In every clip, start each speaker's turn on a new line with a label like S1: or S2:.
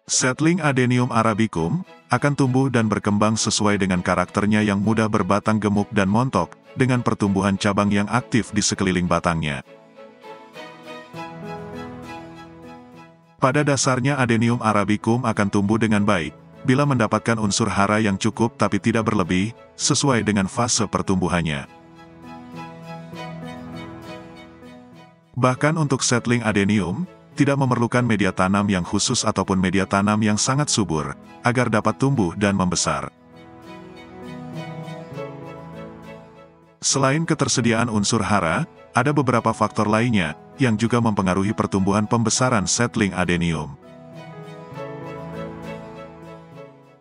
S1: Seedling Adenium arabicum akan tumbuh dan berkembang sesuai dengan karakternya yang mudah berbatang gemuk dan montok, dengan pertumbuhan cabang yang aktif di sekeliling batangnya. Pada dasarnya Adenium arabicum akan tumbuh dengan baik, bila mendapatkan unsur hara yang cukup tapi tidak berlebih, sesuai dengan fase pertumbuhannya. Bahkan untuk seedling Adenium, tidak memerlukan media tanam yang khusus ataupun media tanam yang sangat subur, agar dapat tumbuh dan membesar. Selain ketersediaan unsur hara, ada beberapa faktor lainnya, yang juga mempengaruhi pertumbuhan pembesaran seedling Adenium.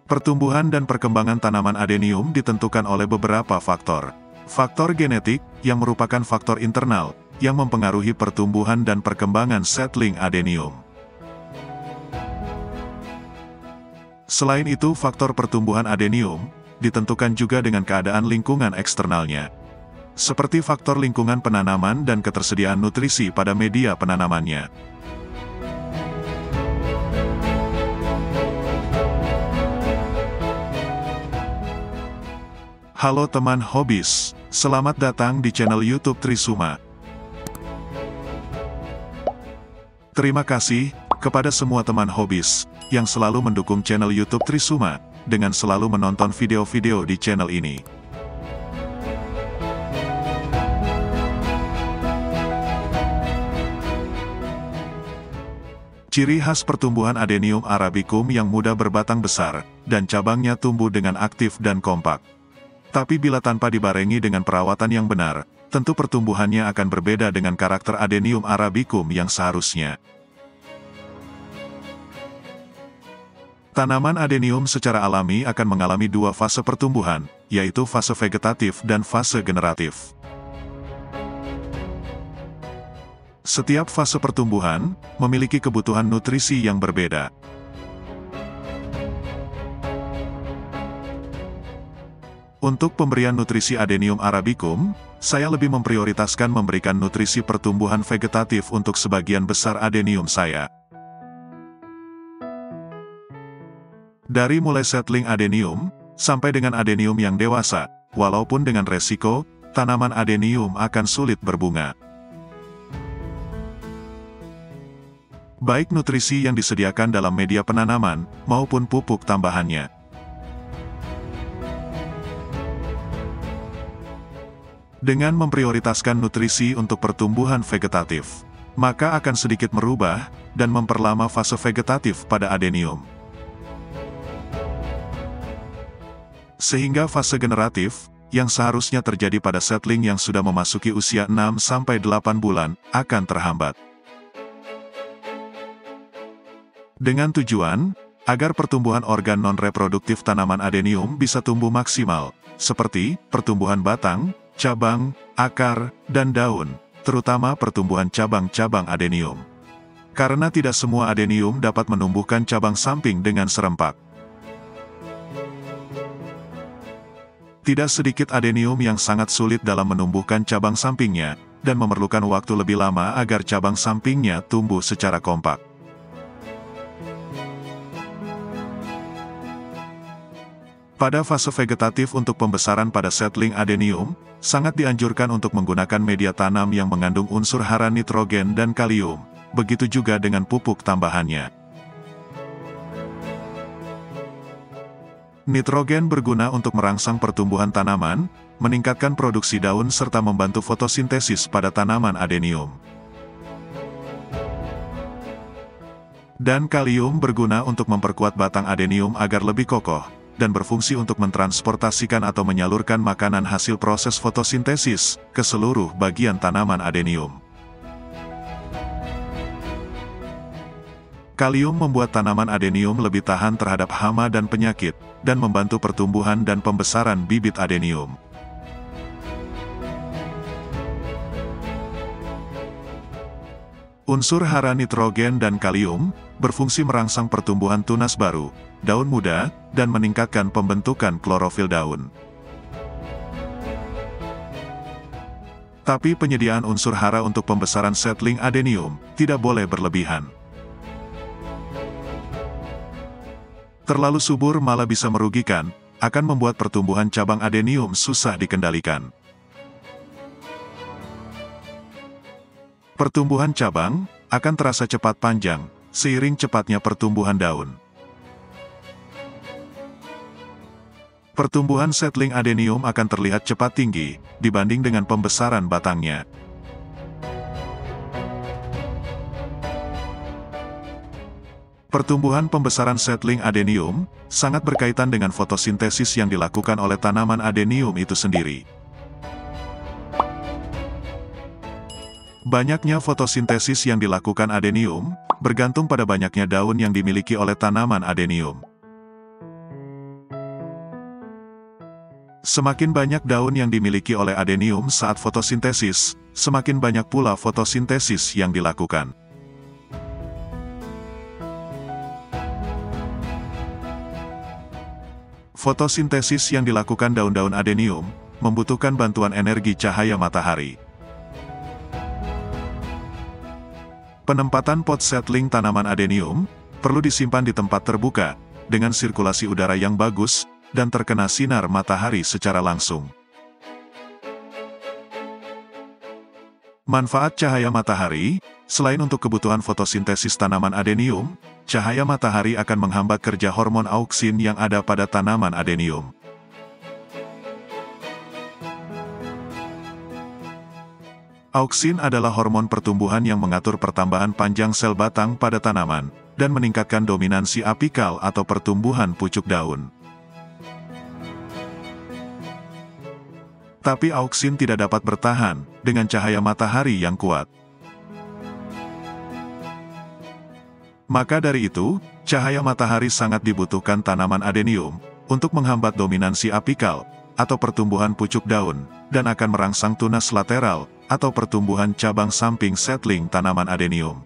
S1: Pertumbuhan dan perkembangan tanaman Adenium ditentukan oleh beberapa faktor. Faktor genetik, yang merupakan faktor internal, yang mempengaruhi pertumbuhan dan perkembangan seedling Adenium. Selain itu, faktor pertumbuhan Adenium ditentukan juga dengan keadaan lingkungan eksternalnya, seperti faktor lingkungan penanaman dan ketersediaan nutrisi pada media penanamannya. Halo teman hobis, selamat datang di channel YouTube Trisuma. Terima kasih kepada semua teman hobis yang selalu mendukung channel YouTube Trisuma dengan selalu menonton video-video di channel ini. Ciri khas pertumbuhan Adenium arabicum yang mudah berbatang besar, dan cabangnya tumbuh dengan aktif dan kompak. Tapi bila tanpa dibarengi dengan perawatan yang benar, tentu pertumbuhannya akan berbeda dengan karakter Adenium arabicum yang seharusnya. Tanaman Adenium secara alami akan mengalami dua fase pertumbuhan, yaitu fase vegetatif dan fase generatif. Setiap fase pertumbuhan memiliki kebutuhan nutrisi yang berbeda. Untuk pemberian nutrisi Adenium arabicum, saya lebih memprioritaskan memberikan nutrisi pertumbuhan vegetatif untuk sebagian besar Adenium saya. Dari mulai seedling Adenium, sampai dengan Adenium yang dewasa, walaupun dengan resiko, tanaman Adenium akan sulit berbunga. Baik nutrisi yang disediakan dalam media penanaman, maupun pupuk tambahannya. Dengan memprioritaskan nutrisi untuk pertumbuhan vegetatif, maka akan sedikit merubah, dan memperlama fase vegetatif pada Adenium. Sehingga fase generatif, yang seharusnya terjadi pada seedling yang sudah memasuki usia 6-8 bulan, akan terhambat. Dengan tujuan, agar pertumbuhan organ non-reproduktif tanaman Adenium bisa tumbuh maksimal, seperti pertumbuhan batang, cabang, akar, dan daun, terutama pertumbuhan cabang-cabang Adenium. Karena tidak semua Adenium dapat menumbuhkan cabang samping dengan serempak. Tidak sedikit Adenium yang sangat sulit dalam menumbuhkan cabang sampingnya, dan memerlukan waktu lebih lama agar cabang sampingnya tumbuh secara kompak. Pada fase vegetatif untuk pembesaran pada seedling Adenium, sangat dianjurkan untuk menggunakan media tanam yang mengandung unsur hara nitrogen dan kalium, begitu juga dengan pupuk tambahannya. Nitrogen berguna untuk merangsang pertumbuhan tanaman, meningkatkan produksi daun serta membantu fotosintesis pada tanaman Adenium. Dan kalium berguna untuk memperkuat batang Adenium agar lebih kokoh, dan berfungsi untuk mentransportasikan atau menyalurkan makanan hasil proses fotosintesis ke seluruh bagian tanaman Adenium. Kalium membuat tanaman Adenium lebih tahan terhadap hama dan penyakit, dan membantu pertumbuhan dan pembesaran bibit Adenium. Unsur hara nitrogen dan kalium berfungsi merangsang pertumbuhan tunas baru, daun muda, dan meningkatkan pembentukan klorofil daun. Tapi penyediaan unsur hara untuk pembesaran seedling Adenium tidak boleh berlebihan. Terlalu subur malah bisa merugikan, akan membuat pertumbuhan cabang adenium susah dikendalikan. Pertumbuhan cabang akan terasa cepat panjang, seiring cepatnya pertumbuhan daun. Pertumbuhan seedling adenium akan terlihat cepat tinggi, dibanding dengan pembesaran batangnya. Pertumbuhan pembesaran seedling adenium sangat berkaitan dengan fotosintesis yang dilakukan oleh tanaman adenium itu sendiri. Banyaknya fotosintesis yang dilakukan adenium bergantung pada banyaknya daun yang dimiliki oleh tanaman adenium. Semakin banyak daun yang dimiliki oleh adenium saat fotosintesis, semakin banyak pula fotosintesis yang dilakukan. Fotosintesis yang dilakukan daun-daun adenium membutuhkan bantuan energi cahaya matahari. Penempatan pot seedling tanaman adenium perlu disimpan di tempat terbuka, dengan sirkulasi udara yang bagus, dan terkena sinar matahari secara langsung. Manfaat cahaya matahari, selain untuk kebutuhan fotosintesis tanaman adenium, cahaya matahari akan menghambat kerja hormon auksin yang ada pada tanaman adenium. Auksin adalah hormon pertumbuhan yang mengatur pertambahan panjang sel batang pada tanaman, dan meningkatkan dominansi apikal atau pertumbuhan pucuk daun. Tapi auksin tidak dapat bertahan dengan cahaya matahari yang kuat. Maka dari itu, cahaya matahari sangat dibutuhkan tanaman adenium untuk menghambat dominansi apikal atau pertumbuhan pucuk daun, dan akan merangsang tunas lateral atau pertumbuhan cabang samping seedling tanaman adenium.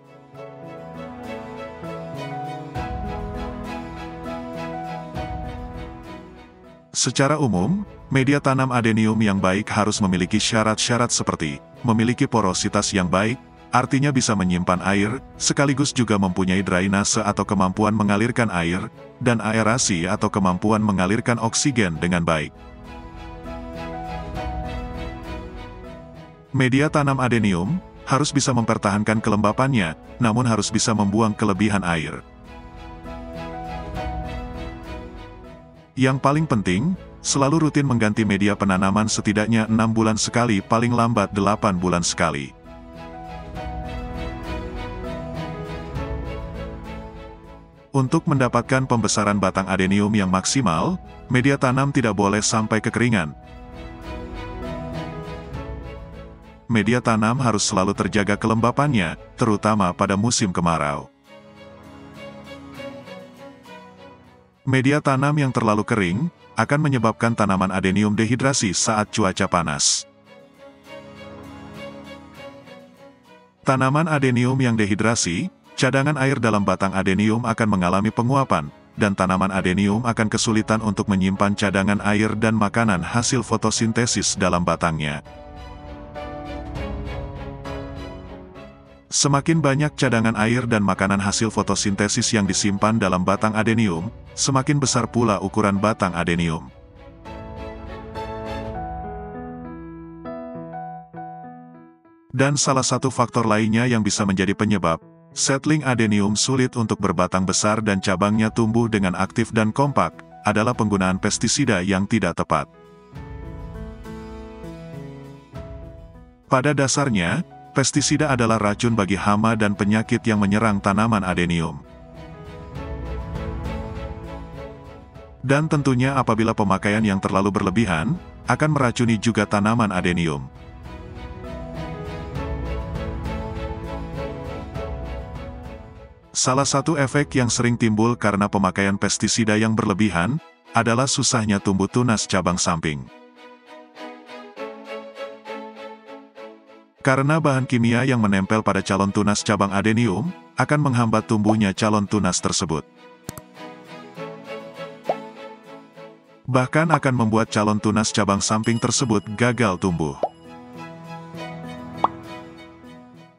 S1: Secara umum, media tanam adenium yang baik harus memiliki syarat-syarat seperti memiliki porositas yang baik, artinya bisa menyimpan air, sekaligus juga mempunyai drainase atau kemampuan mengalirkan air, dan aerasi atau kemampuan mengalirkan oksigen dengan baik. Media tanam adenium harus bisa mempertahankan kelembapannya, namun harus bisa membuang kelebihan air. Yang paling penting, selalu rutin mengganti media penanaman setidaknya 6 bulan sekali, paling lambat 8 bulan sekali. Untuk mendapatkan pembesaran batang adenium yang maksimal, media tanam tidak boleh sampai kekeringan. Media tanam harus selalu terjaga kelembapannya, terutama pada musim kemarau. Media tanam yang terlalu kering akan menyebabkan tanaman adenium dehidrasi saat cuaca panas. Tanaman adenium yang dehidrasi, cadangan air dalam batang adenium akan mengalami penguapan, dan tanaman adenium akan kesulitan untuk menyimpan cadangan air dan makanan hasil fotosintesis dalam batangnya. Semakin banyak cadangan air dan makanan hasil fotosintesis yang disimpan dalam batang adenium, semakin besar pula ukuran batang adenium. Dan salah satu faktor lainnya yang bisa menjadi penyebab seedling adenium sulit untuk berbatang besar dan cabangnya tumbuh dengan aktif dan kompak, adalah penggunaan pestisida yang tidak tepat. Pada dasarnya, pestisida adalah racun bagi hama dan penyakit yang menyerang tanaman adenium. Dan tentunya apabila pemakaian yang terlalu berlebihan, akan meracuni juga tanaman adenium. Salah satu efek yang sering timbul karena pemakaian pestisida yang berlebihan, adalah susahnya tumbuh tunas cabang samping. Karena bahan kimia yang menempel pada calon tunas cabang adenium, akan menghambat tumbuhnya calon tunas tersebut. Bahkan akan membuat calon tunas cabang samping tersebut gagal tumbuh.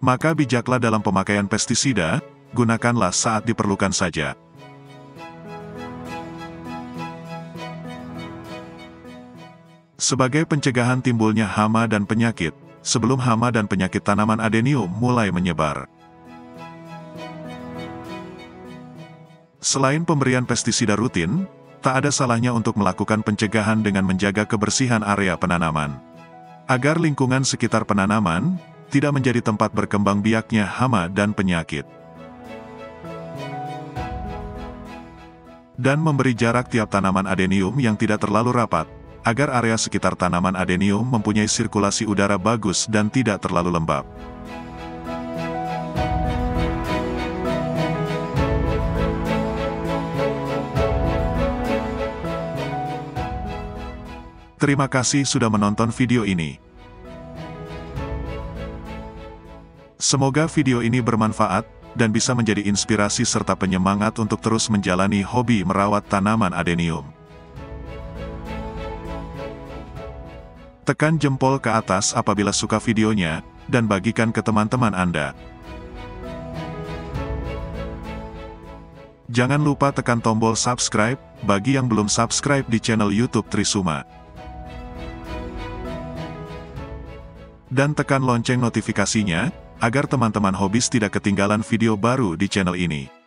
S1: Maka bijaklah dalam pemakaian pestisida, gunakanlah saat diperlukan saja. Sebagai pencegahan timbulnya hama dan penyakit, sebelum hama dan penyakit tanaman adenium mulai menyebar. Selain pemberian pestisida rutin, tak ada salahnya untuk melakukan pencegahan dengan menjaga kebersihan area penanaman. Agar lingkungan sekitar penanaman tidak menjadi tempat berkembang biaknya hama dan penyakit. Dan memberi jarak tiap tanaman adenium yang tidak terlalu rapat, agar area sekitar tanaman adenium mempunyai sirkulasi udara bagus dan tidak terlalu lembab. Terima kasih sudah menonton video ini. Semoga video ini bermanfaat dan bisa menjadi inspirasi serta penyemangat untuk terus menjalani hobi merawat tanaman adenium. Tekan jempol ke atas apabila suka videonya, dan bagikan ke teman-teman Anda. Jangan lupa tekan tombol subscribe, bagi yang belum subscribe di channel YouTube Trisuma. Dan tekan lonceng notifikasinya, agar teman-teman hobis tidak ketinggalan video baru di channel ini.